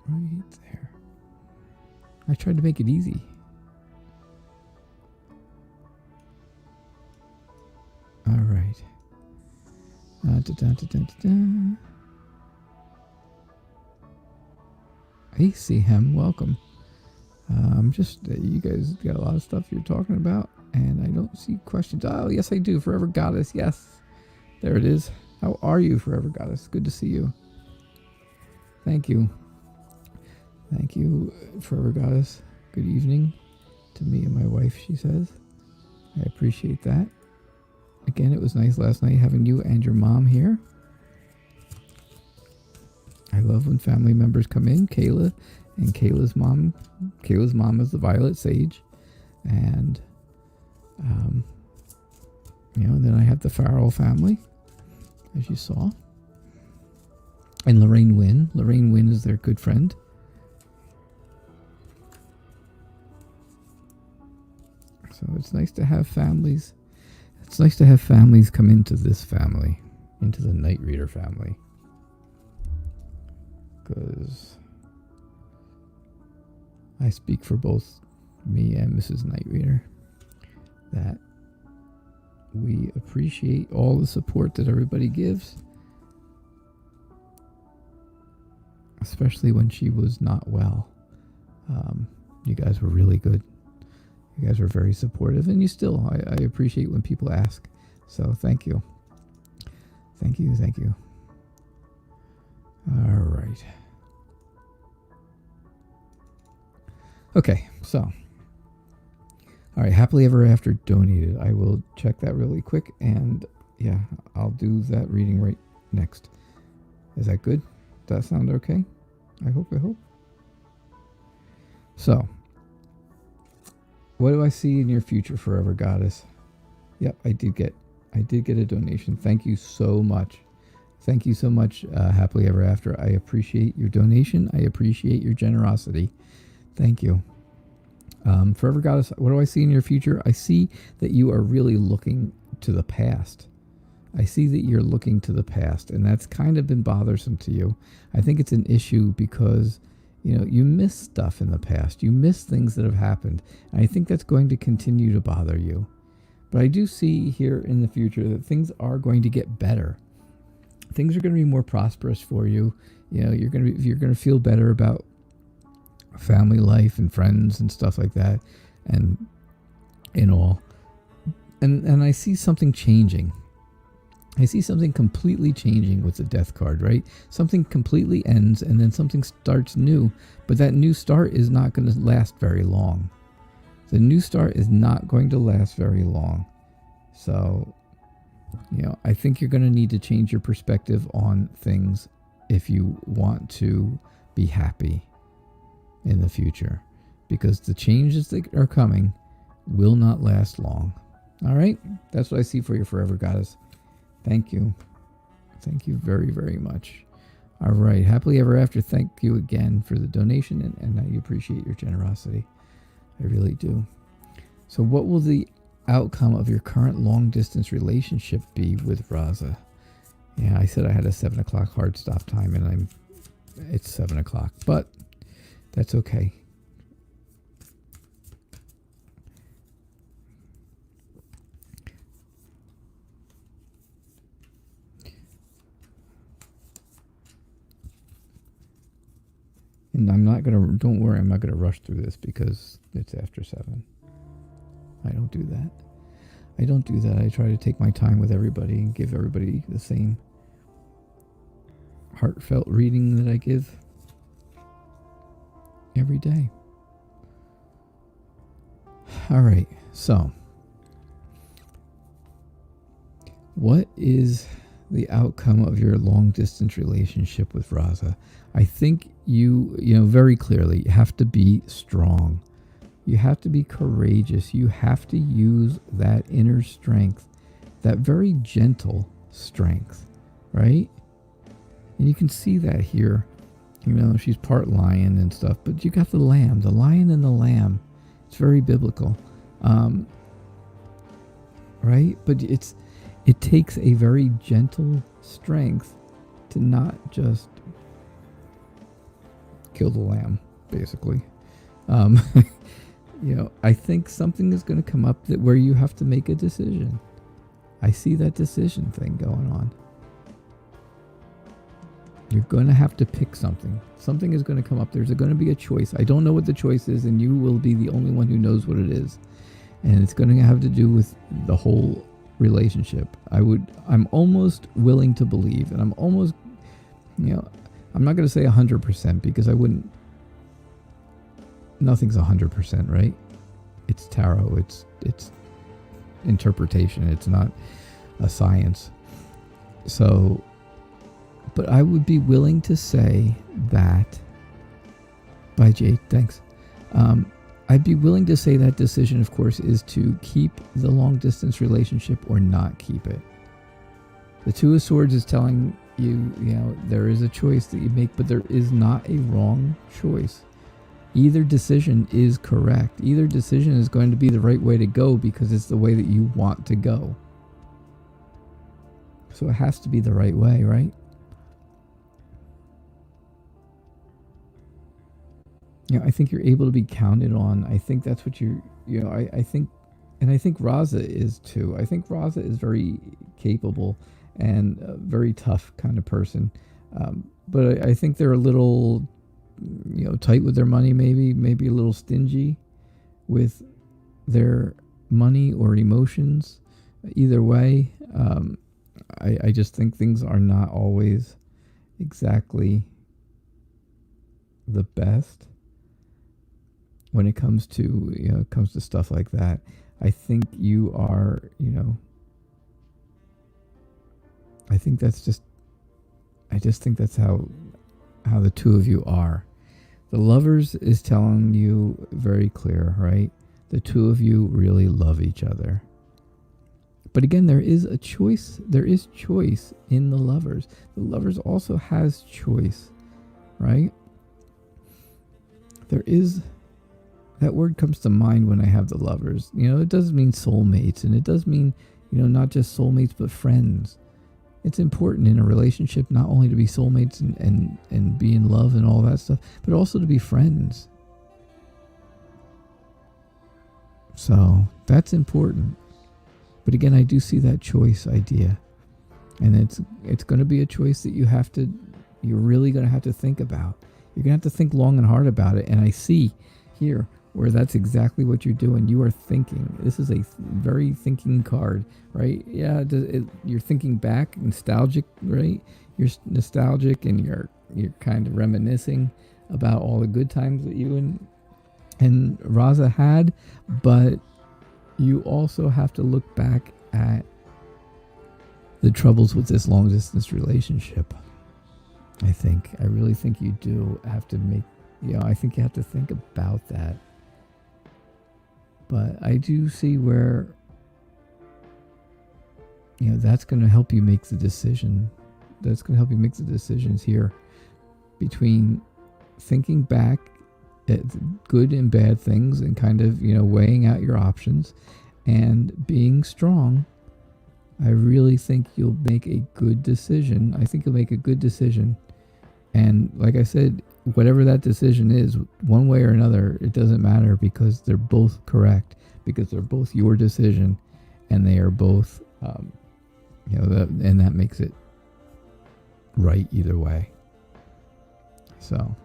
right there. I tried to make it easy. All right. Hey, Sehem, welcome. You guys got a lot of stuff you're talking about, and I don't see questions. Oh, yes, I do. Forever Goddess, yes. There it is. How are you, Forever Goddess? Good to see you. Thank you. Thank you, Forever Goddess. Good evening to me and my wife, she says. I appreciate that. Again, it was nice last night having you and your mom here. I love when family members come in. Kayla and Kayla's mom. Kayla's mom is the Violet Sage. And, then I have the Farrell family, as you saw. And Lorraine Wynn. Lorraine Wynn is their good friend. So it's nice to have families. It's nice to have families come into this family, into the Night Reader family. Because I speak for both me and Mrs. Night Reader that we appreciate all the support that everybody gives. especially when she was not well. You guys were really good. You guys were very supportive, and you still, I appreciate when people ask. So thank you. Thank you. All right. Okay, so. All right, Happily Ever After donated. I will check that really quick, and yeah, I'll do that reading right next. Is that good? Does that sound okay? I hope. So, what do I see in your future, Forever Goddess? Yep, I did get a donation. Thank you so much. Happily Ever After. I appreciate your donation. I appreciate your generosity. Thank you. Forever Goddess, what do I see in your future? I see that you are really looking to the past. I see that you're looking to the past, and that's kind of been bothersome to you. I think it's an issue because, you miss stuff in the past. You miss things that have happened, and I think that's going to continue to bother you. But I do see here in the future that things are going to get better. Things are going to be more prosperous for you. You're going to feel better about family life and friends and stuff like that, and all. And I see something changing. I see something completely changing with the Death card, right? Something completely ends and then something starts new, but that new start is not going to last very long. The new start is not going to last very long. So, I think you're going to need to change your perspective on things if you want to be happy in the future, because the changes that are coming will not last long. All right? That's what I see for you, Forever Goddess. Thank you. Thank you very, very much. All right. Happily Ever After, thank you again for the donation, and I appreciate your generosity. I really do. So what will the outcome of your current long-distance relationship be with Raza? Yeah, I said I had a 7 o'clock hard stop time, and it's 7 o'clock, but that's okay. And don't worry, I'm not going to rush through this because it's after 7. I don't do that. I try to take my time with everybody and give everybody the same heartfelt reading that I give every day. All right, so what is the outcome of your long-distance relationship with Raza? I think you very clearly have to be strong. You have to be courageous. You have to use that inner strength, that very gentle strength, right? And you can see that here. She's part lion and stuff, but you got the lamb, the lion and the lamb. It's very biblical, right? But it takes a very gentle strength to not just kill the lamb, basically. I think something is going to come up where you have to make a decision. I see that decision thing going on. You're going to have to pick something. Something is going to come up. There's going to be a choice. I don't know what the choice is, and you will be the only one who knows what it is. And it's going to have to do with the whole relationship. I'm almost willing to believe, and I'm almost, I'm not going to say 100% because I wouldn't. Nothing's 100%, right? It's tarot. It's interpretation. It's not a science. So, but I would be willing to say that. Bye, Jade. Thanks. I'd be willing to say that decision, of course, is to keep the long distance relationship or not keep it. The Two of Swords is telling you, there is a choice that you make, but there is not a wrong choice. Either decision is correct. Either decision is going to be the right way to go because it's the way that you want to go. So it has to be the right way, right? I think you're able to be counted on. I think that's what I think Raza is too. I think Raza is very capable and a very tough kind of person. But I think they're a little, tight with their money, maybe a little stingy with their money or emotions. Either way, I just think things are not always exactly the best when it comes to stuff like that. I think you are, I think that's just I just think that's how the two of you are. The Lovers is telling you very clear, right? The two of you really love each other. But again, there is a choice. There is choice in the Lovers. The Lovers also has choice, right? There is, that word comes to mind when I have the Lovers. It does mean soulmates, and it does mean, not just soulmates, but friends. It's important in a relationship not only to be soulmates and be in love and all that stuff, but also to be friends. So that's important. But again, I do see that choice idea. And it's going to be a choice that you're really going to have to think about. You're going to have to think long and hard about it. And I see here where that's exactly what you're doing. You are thinking. This is a very thinking card, right? Yeah, you're thinking back, nostalgic, right? You're nostalgic and you're kind of reminiscing about all the good times that you and Raza had, but you also have to look back at the troubles with this long distance relationship. I really think you do have to I think you have to think about that. But I do see where, that's going to help you make the decision. That's going to help you make the decisions here between thinking back at good and bad things and kind of, weighing out your options and being strong. I really think you'll make a good decision. I think you'll make a good decision. And like I said, whatever that decision is, one way or another, it doesn't matter because they're both correct, because they're both your decision and they are both, and that makes it right either way. So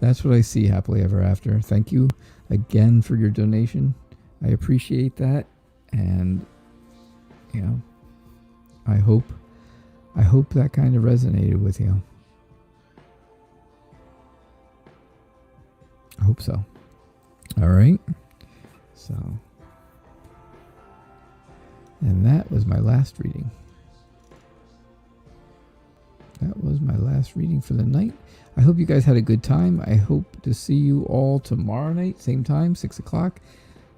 that's what I see happily ever after. Thank you again for your donation. I appreciate that. And, I hope that kind of resonated with you. I hope so. All right. So, and that was my last reading. That was my last reading for the night. I hope you guys had a good time. I hope to see you all tomorrow night, same time, 6 o'clock.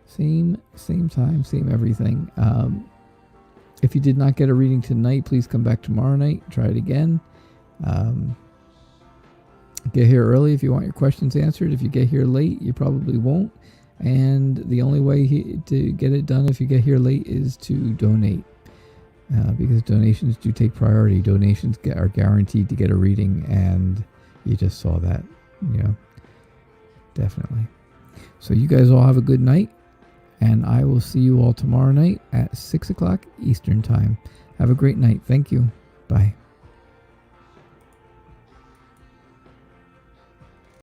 Same time, same everything. If you did not get a reading tonight, please come back tomorrow night. Try it again. Get here early if you want your questions answered. If you get here late, you probably won't. And the only way to get it done if you get here late is to donate. Because donations do take priority. Donations are guaranteed to get a reading, and you just saw that, definitely. So you guys all have a good night, and I will see you all tomorrow night at 6 o'clock Eastern Time. Have a great night. Thank you. Bye.